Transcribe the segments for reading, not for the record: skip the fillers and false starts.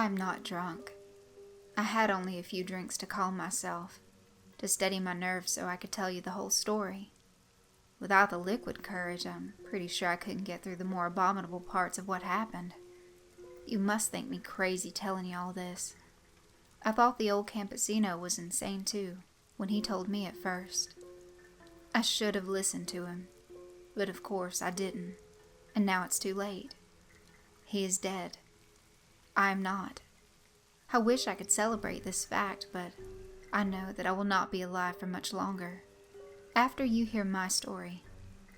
I'm not drunk. I had only a few drinks to calm myself, to steady my nerves so I could tell you the whole story. Without the liquid courage, I'm pretty sure I couldn't get through the more abominable parts of what happened. You must think me crazy telling you all this. I thought the old campesino was insane too, when he told me at first. I should have listened to him, but of course I didn't, and now it's too late. He is dead. I am not. I wish I could celebrate this fact, but I know that I will not be alive for much longer. After you hear my story,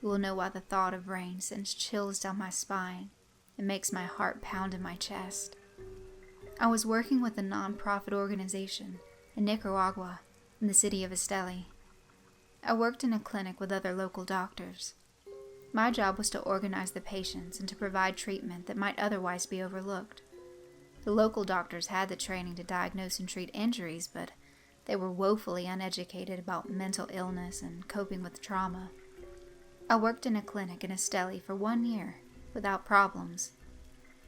you will know why the thought of rain sends chills down my spine and makes my heart pound in my chest. I was working with a non-profit organization in Nicaragua, in the city of Esteli. I worked in a clinic with other local doctors. My job was to organize the patients and to provide treatment that might otherwise be overlooked. The local doctors had the training to diagnose and treat injuries, but they were woefully uneducated about mental illness and coping with trauma. I worked in a clinic in Esteli for 1 year, without problems.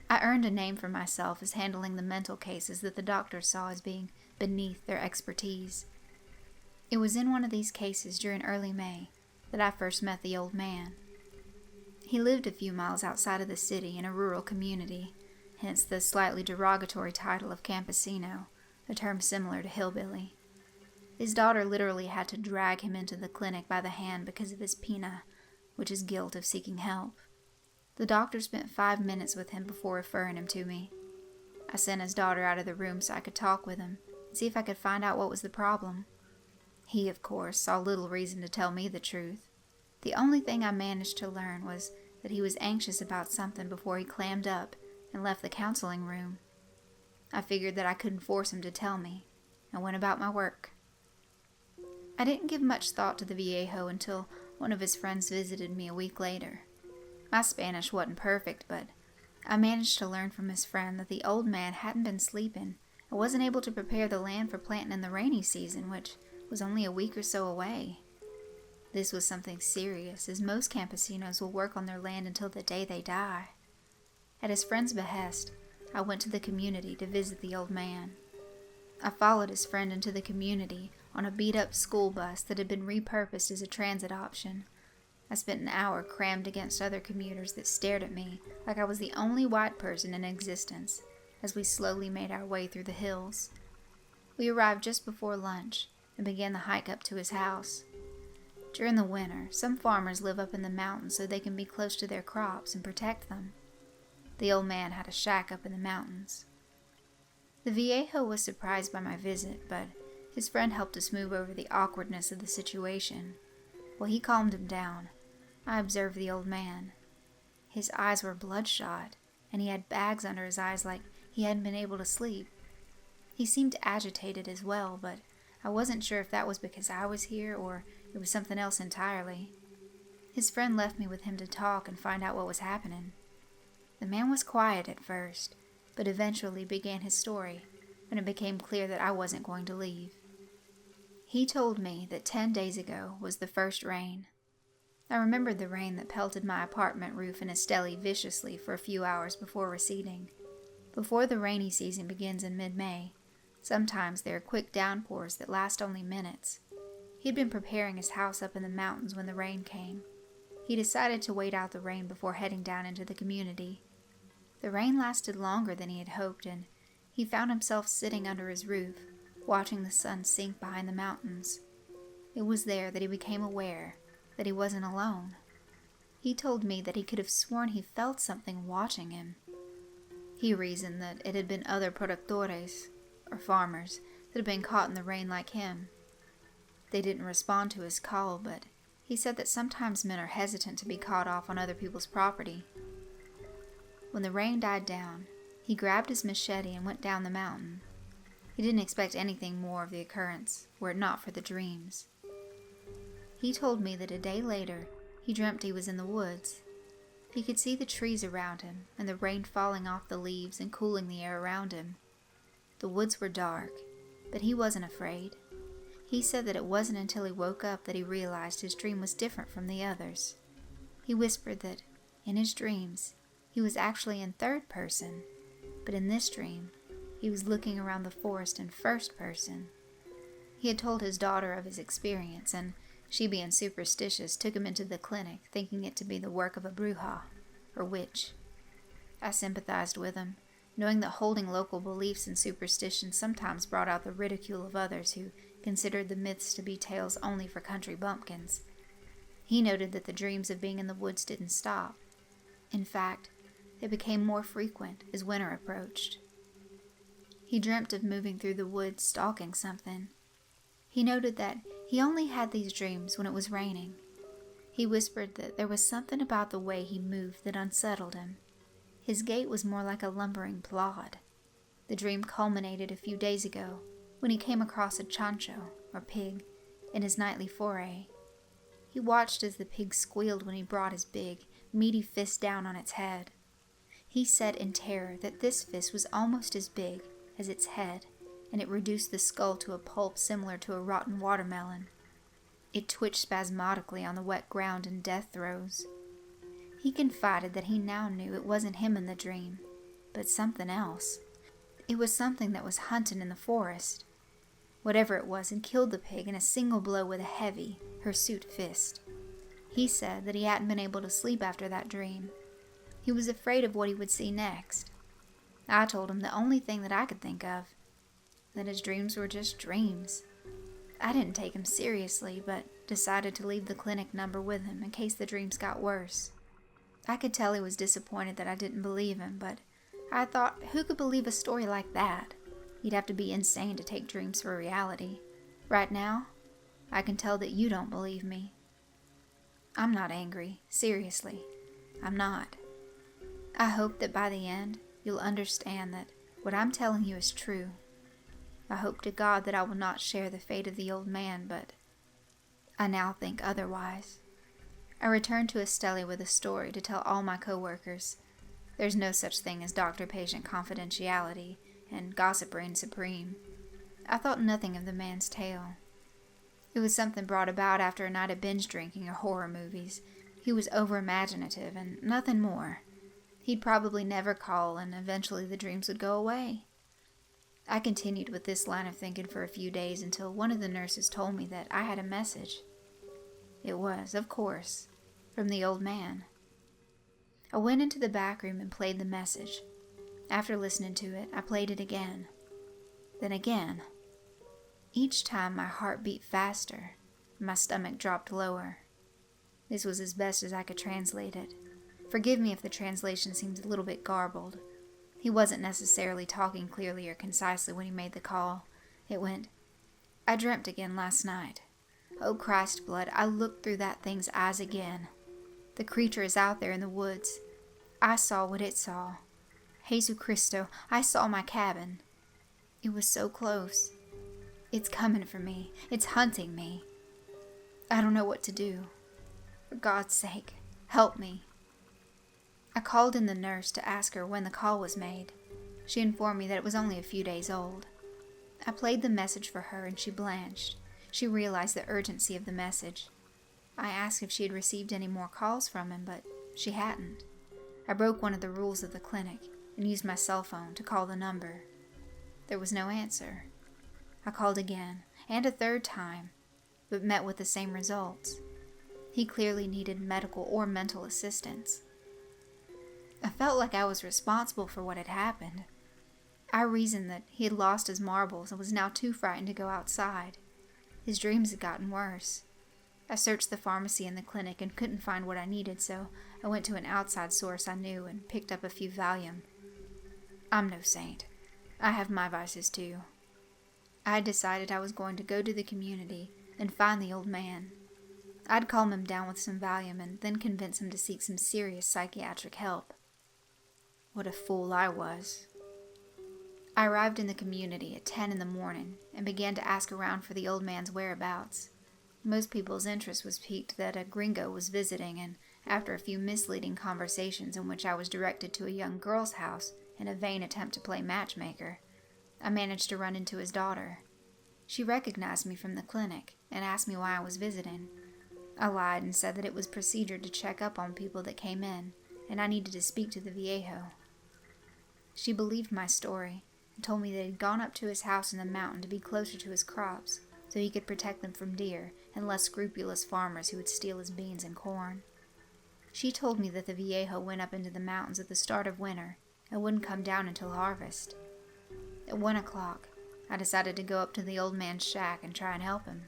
I earned a name for myself as handling the mental cases that the doctors saw as being beneath their expertise. It was in one of these cases during early May that I first met the old man. He lived a few miles outside of the city in a rural community, hence the slightly derogatory title of campesino, a term similar to hillbilly. His daughter literally had to drag him into the clinic by the hand because of his pena, which is guilt of seeking help. The doctor spent 5 minutes with him before referring him to me. I sent his daughter out of the room so I could talk with him and see if I could find out what was the problem. He, of course, saw little reason to tell me the truth. The only thing I managed to learn was that he was anxious about something before he clammed up and left the counseling room. I figured that I couldn't force him to tell me, and went about my work. I didn't give much thought to the viejo until one of his friends visited me a week later. My Spanish wasn't perfect, but I managed to learn from his friend that the old man hadn't been sleeping and wasn't able to prepare the land for planting in the rainy season, which was only a week or so away. This was something serious, as most campesinos will work on their land until the day they die. At his friend's behest, I went to the community to visit the old man. I followed his friend into the community on a beat-up school bus that had been repurposed as a transit option. I spent an hour crammed against other commuters that stared at me like I was the only white person in existence as we slowly made our way through the hills. We arrived just before lunch and began the hike up to his house. During the winter, some farmers live up in the mountains so they can be close to their crops and protect them. The old man had a shack up in the mountains. The viejo was surprised by my visit, but his friend helped us move over the awkwardness of the situation. While he calmed him down, I observed the old man. His eyes were bloodshot, and he had bags under his eyes like he hadn't been able to sleep. He seemed agitated as well, but I wasn't sure if that was because I was here or it was something else entirely. His friend left me with him to talk and find out what was happening. The man was quiet at first, but eventually began his story when it became clear that I wasn't going to leave. He told me that 10 days ago was the first rain. I remembered the rain that pelted my apartment roof in Esteli viciously for a few hours before receding. Before the rainy season begins in mid-May, sometimes there are quick downpours that last only minutes. He'd been preparing his house up in the mountains when the rain came. He decided to wait out the rain before heading down into the community. The rain lasted longer than he had hoped, and he found himself sitting under his roof, watching the sun sink behind the mountains. It was there that he became aware that he wasn't alone. He told me that he could have sworn he felt something watching him. He reasoned that it had been other productores, or farmers, that had been caught in the rain like him. They didn't respond to his call, but he said that sometimes men are hesitant to be caught off on other people's property. When the rain died down, he grabbed his machete and went down the mountain. He didn't expect anything more of the occurrence, were it not for the dreams. He told me that a day later, he dreamt he was in the woods. He could see the trees around him, and the rain falling off the leaves and cooling the air around him. The woods were dark, but he wasn't afraid. He said that it wasn't until he woke up that he realized his dream was different from the others. He whispered that, in his dreams, he was actually in third person, but in this dream, he was looking around the forest in first person. He had told his daughter of his experience, and she, being superstitious, took him into the clinic, thinking it to be the work of a bruja, or witch. I sympathized with him, knowing that holding local beliefs and superstitions sometimes brought out the ridicule of others who considered the myths to be tales only for country bumpkins. He noted that the dreams of being in the woods didn't stop. In fact, they became more frequent as winter approached. He dreamt of moving through the woods stalking something. He noted that he only had these dreams when it was raining. He whispered that there was something about the way he moved that unsettled him. His gait was more like a lumbering plod. The dream culminated a few days ago when he came across a chancho, or pig, in his nightly foray. He watched as the pig squealed when he brought his big, meaty fist down on its head. He said in terror that this fist was almost as big as its head, and it reduced the skull to a pulp similar to a rotten watermelon. It twitched spasmodically on the wet ground in death throes. He confided that he now knew it wasn't him in the dream, but something else. It was something that was hunting in the forest. Whatever it was had killed the pig in a single blow with a heavy, hirsute fist. He said that he hadn't been able to sleep after that dream. He was afraid of what he would see next. I told him the only thing that I could think of, that his dreams were just dreams. I didn't take him seriously, but decided to leave the clinic number with him in case the dreams got worse. I could tell he was disappointed that I didn't believe him, but I thought, who could believe a story like that? You'd have to be insane to take dreams for reality. Right now, I can tell that you don't believe me. I'm not angry, seriously. I'm not. I hope that by the end, you'll understand that what I'm telling you is true. I hope to God that I will not share the fate of the old man, but I now think otherwise. I returned to Estelle with a story to tell all my co-workers. There's no such thing as doctor-patient confidentiality, and gossip reigns supreme. I thought nothing of the man's tale. It was something brought about after a night of binge drinking or horror movies. He was over-imaginative and nothing more. He'd probably never call, and eventually the dreams would go away. I continued with this line of thinking for a few days until one of the nurses told me that I had a message. It was, of course, from the old man. I went into the back room and played the message. After listening to it, I played it again. Then again. Each time my heart beat faster, and my stomach dropped lower. This was as best as I could translate it. Forgive me if the translation seems a little bit garbled. He wasn't necessarily talking clearly or concisely when he made the call. It went, I dreamt again last night. Oh, Christ blood, I looked through that thing's eyes again. The creature is out there in the woods. I saw what it saw. Jesus Christo, I saw my cabin. It was so close. It's coming for me. It's hunting me. I don't know what to do. For God's sake, help me. I called in the nurse to ask her when the call was made. She informed me that it was only a few days old. I played the message for her and she blanched. She realized the urgency of the message. I asked if she had received any more calls from him, but she hadn't. I broke one of the rules of the clinic and used my cell phone to call the number. There was no answer. I called again, and a third time, but met with the same results. He clearly needed medical or mental assistance. I felt like I was responsible for what had happened. I reasoned that he had lost his marbles and was now too frightened to go outside. His dreams had gotten worse. I searched the pharmacy and the clinic and couldn't find what I needed, so I went to an outside source I knew and picked up a few Valium. I'm no saint. I have my vices too. I had decided I was going to go to the community and find the old man. I'd calm him down with some Valium and then convince him to seek some serious psychiatric help. What a fool I was. I arrived in the community at 10 in the morning and began to ask around for the old man's whereabouts. Most people's interest was piqued that a gringo was visiting, and after a few misleading conversations in which I was directed to a young girl's house in a vain attempt to play matchmaker, I managed to run into his daughter. She recognized me from the clinic and asked me why I was visiting. I lied and said that it was procedure to check up on people that came in, and I needed to speak to the viejo. She believed my story and told me that he'd gone up to his house in the mountain to be closer to his crops, so he could protect them from deer and less scrupulous farmers who would steal his beans and corn. She told me that the viejo went up into the mountains at the start of winter and wouldn't come down until harvest. At 1 o'clock, I decided to go up to the old man's shack and try and help him.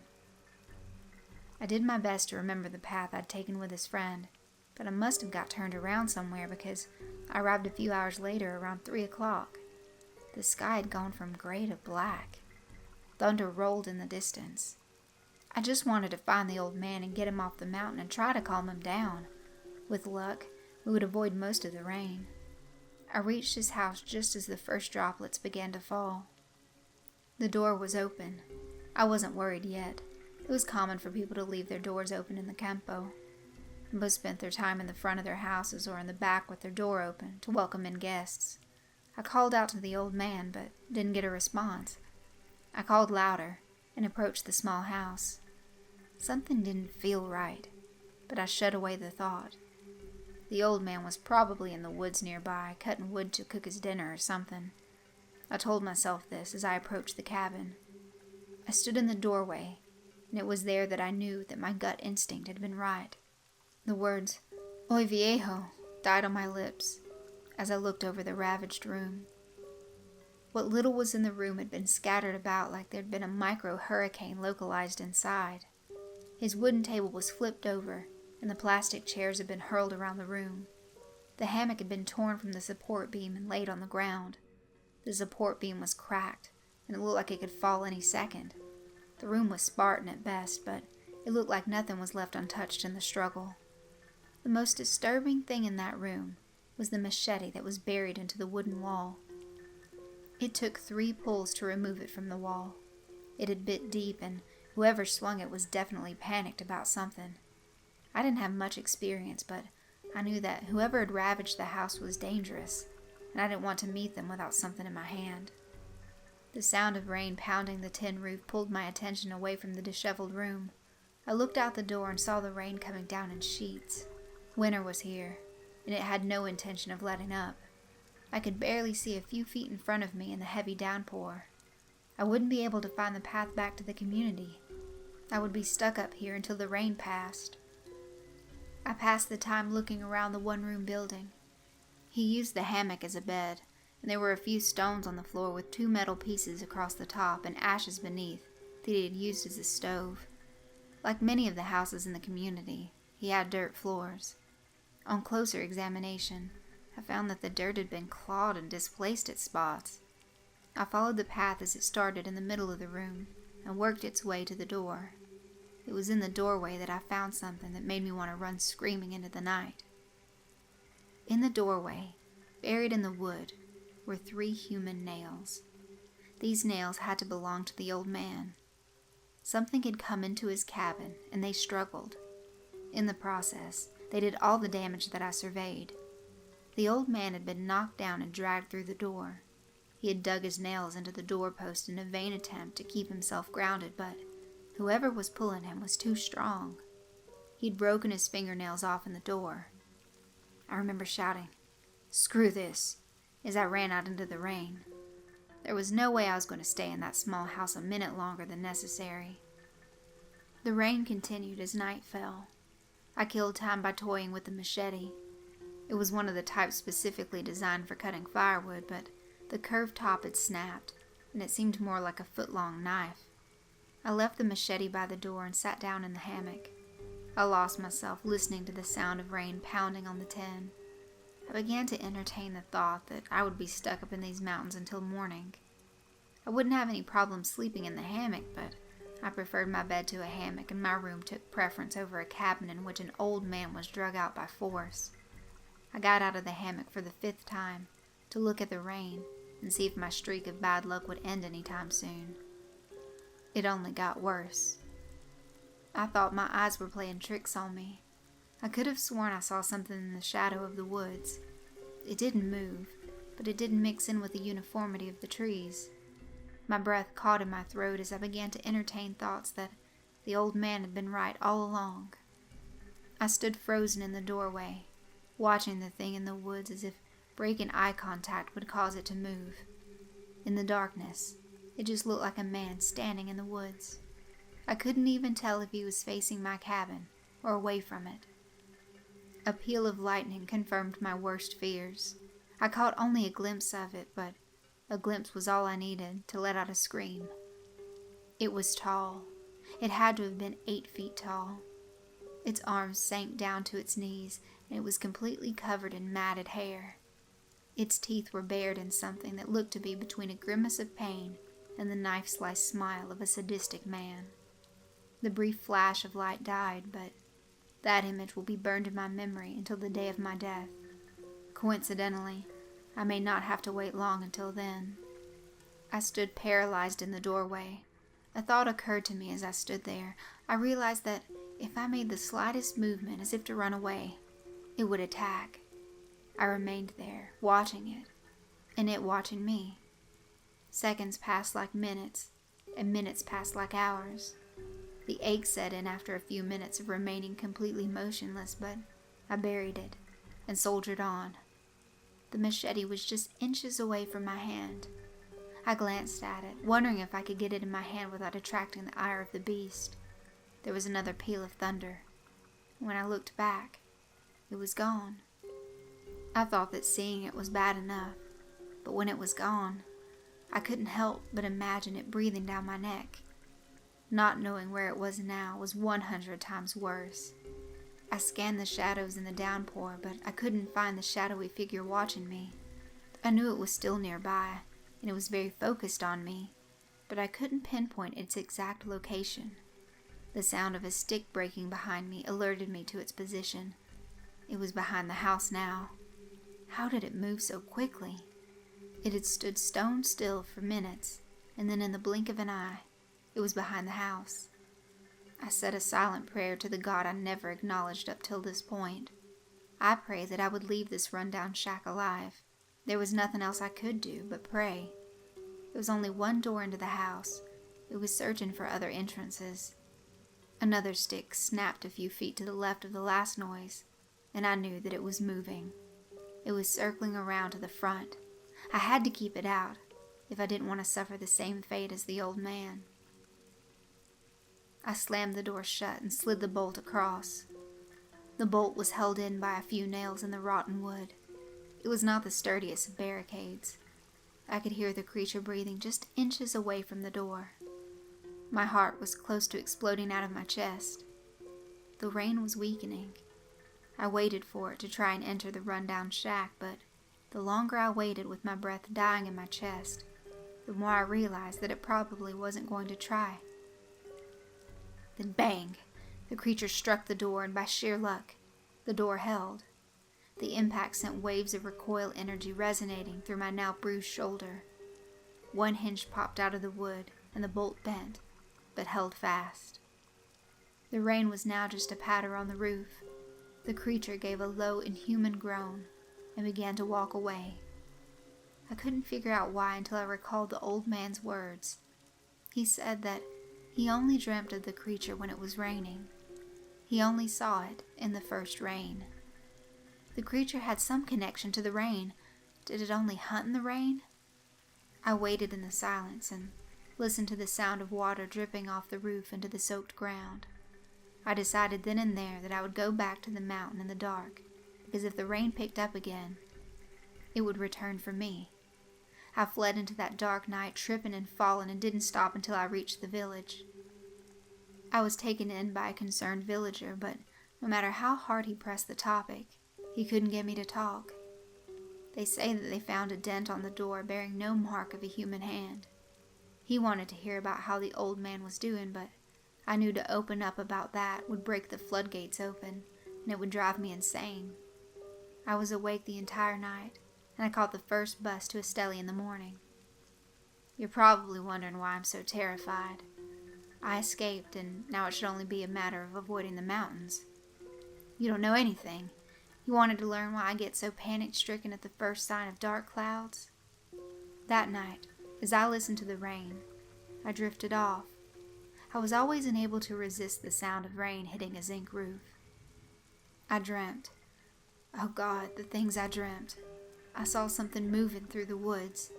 I did my best to remember the path I'd taken with his friend, but I must have got turned around somewhere because I arrived a few hours later around 3 o'clock. The sky had gone from gray to black. Thunder rolled in the distance. I just wanted to find the old man and get him off the mountain and try to calm him down. With luck, we would avoid most of the rain. I reached his house just as the first droplets began to fall. The door was open. I wasn't worried yet. It was common for people to leave their doors open in the campo. Most spent their time in the front of their houses or in the back with their door open to welcome in guests. I called out to the old man, but didn't get a response. I called louder and approached the small house. Something didn't feel right, but I shut away the thought. The old man was probably in the woods nearby, cutting wood to cook his dinner or something. I told myself this as I approached the cabin. I stood in the doorway, and it was there that I knew that my gut instinct had been right. The words, "Oy viejo," died on my lips as I looked over the ravaged room. What little was in the room had been scattered about like there'd been a micro-hurricane localized inside. His wooden table was flipped over, and the plastic chairs had been hurled around the room. The hammock had been torn from the support beam and laid on the ground. The support beam was cracked, and it looked like it could fall any second. The room was Spartan at best, but it looked like nothing was left untouched in the struggle. The most disturbing thing in that room was the machete that was buried into the wooden wall. It took 3 pulls to remove it from the wall. It had bit deep, and whoever swung it was definitely panicked about something. I didn't have much experience, but I knew that whoever had ravaged the house was dangerous, and I didn't want to meet them without something in my hand. The sound of rain pounding the tin roof pulled my attention away from the disheveled room. I looked out the door and saw the rain coming down in sheets. Winter was here, and it had no intention of letting up. I could barely see a few feet in front of me in the heavy downpour. I wouldn't be able to find the path back to the community. I would be stuck up here until the rain passed. I passed the time looking around the one-room building. He used the hammock as a bed, and there were a few stones on the floor with 2 metal pieces across the top and ashes beneath that he had used as a stove. Like many of the houses in the community, he had dirt floors. On closer examination, I found that the dirt had been clawed and displaced at spots. I followed the path as it started in the middle of the room and worked its way to the door. It was in the doorway that I found something that made me want to run screaming into the night. In the doorway, buried in the wood, were 3 human nails. These nails had to belong to the old man. Something had come into his cabin, and they struggled. In the process, they did all the damage that I surveyed. The old man had been knocked down and dragged through the door. He had dug his nails into the doorpost in a vain attempt to keep himself grounded, but whoever was pulling him was too strong. He'd broken his fingernails off in the door. I remember shouting, "Screw this," as I ran out into the rain. There was no way I was going to stay in that small house a minute longer than necessary. The rain continued as night fell. I killed time by toying with the machete. It was one of the types specifically designed for cutting firewood, but the curved top had snapped, and it seemed more like a foot-long knife. I left the machete by the door and sat down in the hammock. I lost myself listening to the sound of rain pounding on the tin. I began to entertain the thought that I would be stuck up in these mountains until morning. I wouldn't have any problem sleeping in the hammock, but I preferred my bed to a hammock, and my room took preference over a cabin in which an old man was drug out by force. I got out of the hammock for the 5th time to look at the rain and see if my streak of bad luck would end anytime soon. It only got worse. I thought my eyes were playing tricks on me. I could have sworn I saw something in the shadow of the woods. It didn't move, but it didn't mix in with the uniformity of the trees. My breath caught in my throat as I began to entertain thoughts that the old man had been right all along. I stood frozen in the doorway, watching the thing in the woods as if breaking eye contact would cause it to move. In the darkness, it just looked like a man standing in the woods. I couldn't even tell if he was facing my cabin or away from it. A peal of lightning confirmed my worst fears. I caught only a glimpse of it, but a glimpse was all I needed to let out a scream. It was tall. It had to have been 8 feet tall. Its arms sank down to its knees, and it was completely covered in matted hair. Its teeth were bared in something that looked to be between a grimace of pain and the knife-sliced smile of a sadistic man. The brief flash of light died, but that image will be burned in my memory until the day of my death. Coincidentally, I may not have to wait long until then. I stood paralyzed in the doorway. A thought occurred to me as I stood there. I realized that if I made the slightest movement as if to run away, it would attack. I remained there, watching it, and it watching me. Seconds passed like minutes, and minutes passed like hours. The ache set in after a few minutes of remaining completely motionless, but I buried it and soldiered on. The machete was just inches away from my hand. I glanced at it, wondering if I could get it in my hand without attracting the ire of the beast. There was another peal of thunder. When I looked back, it was gone. I thought that seeing it was bad enough, but when it was gone, I couldn't help but imagine it breathing down my neck. Not knowing where it was now was 100 times worse. I scanned the shadows in the downpour, but I couldn't find the shadowy figure watching me. I knew it was still nearby, and it was very focused on me, but I couldn't pinpoint its exact location. The sound of a stick breaking behind me alerted me to its position. It was behind the house now. How did it move so quickly? It had stood stone still for minutes, and then in the blink of an eye, it was behind the house. I said a silent prayer to the God I never acknowledged up till this point. I prayed that I would leave this rundown shack alive. There was nothing else I could do but pray. There was only one door into the house. It was searching for other entrances. Another stick snapped a few feet to the left of the last noise, and I knew that it was moving. It was circling around to the front. I had to keep it out, if I didn't want to suffer the same fate as the old man. I slammed the door shut and slid the bolt across. The bolt was held in by a few nails in the rotten wood. It was not the sturdiest of barricades. I could hear the creature breathing just inches away from the door. My heart was close to exploding out of my chest. The rain was weakening. I waited for it to try and enter the rundown shack, but the longer I waited with my breath dying in my chest, the more I realized that it probably wasn't going to try. Then bang! The creature struck the door, and by sheer luck, the door held. The impact sent waves of recoil energy resonating through my now bruised shoulder. One hinge popped out of the wood, and the bolt bent, but held fast. The rain was now just a patter on the roof. The creature gave a low, inhuman groan and began to walk away. I couldn't figure out why until I recalled the old man's words. He said that he only dreamt of the creature when it was raining. He only saw it in the first rain. The creature had some connection to the rain. Did it only hunt in the rain? I waited in the silence and listened to the sound of water dripping off the roof into the soaked ground. I decided then and there that I would go back to the mountain in the dark, because if the rain picked up again, it would return for me. I fled into that dark night, tripping and falling, and didn't stop until I reached the village. I was taken in by a concerned villager, but no matter how hard he pressed the topic, he couldn't get me to talk. They say that they found a dent on the door bearing no mark of a human hand. He wanted to hear about how the old man was doing, but I knew to open up about that would break the floodgates open, and it would drive me insane. I was awake the entire night, and I caught the first bus to Esteli in the morning. You're probably wondering why I'm so terrified. I escaped, and now it should only be a matter of avoiding the mountains. You don't know anything. You wanted to learn why I get so panic-stricken at the first sign of dark clouds? That night, as I listened to the rain, I drifted off. I was always unable to resist the sound of rain hitting a zinc roof. I dreamt. Oh God, the things I dreamt. I saw something moving through the woods.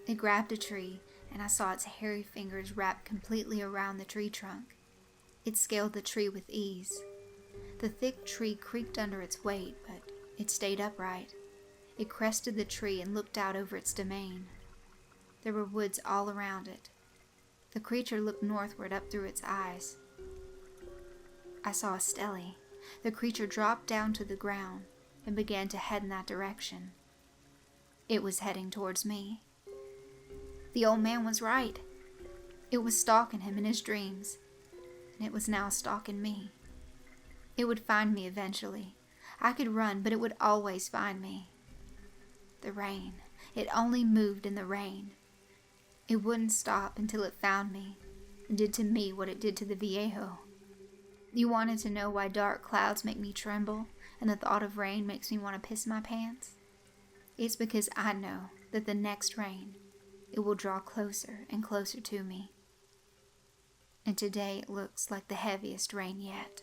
It grabbed a tree, and I saw its hairy fingers wrapped completely around the tree trunk. It scaled the tree with ease. The thick tree creaked under its weight, but it stayed upright. It crested the tree and looked out over its domain. There were woods all around it. The creature looked northward up through its eyes. I saw a stelly. The creature dropped down to the ground and began to head in that direction. It was heading towards me. The old man was right. It was stalking him in his dreams, and it was now stalking me. It would find me eventually. I could run, but it would always find me. The rain. It only moved in the rain. It wouldn't stop until it found me and did to me what it did to the viejo. You wanted to know why dark clouds make me tremble and the thought of rain makes me want to piss my pants? It's because I know that the next rain, it will draw closer and closer to me. And today it looks like the heaviest rain yet.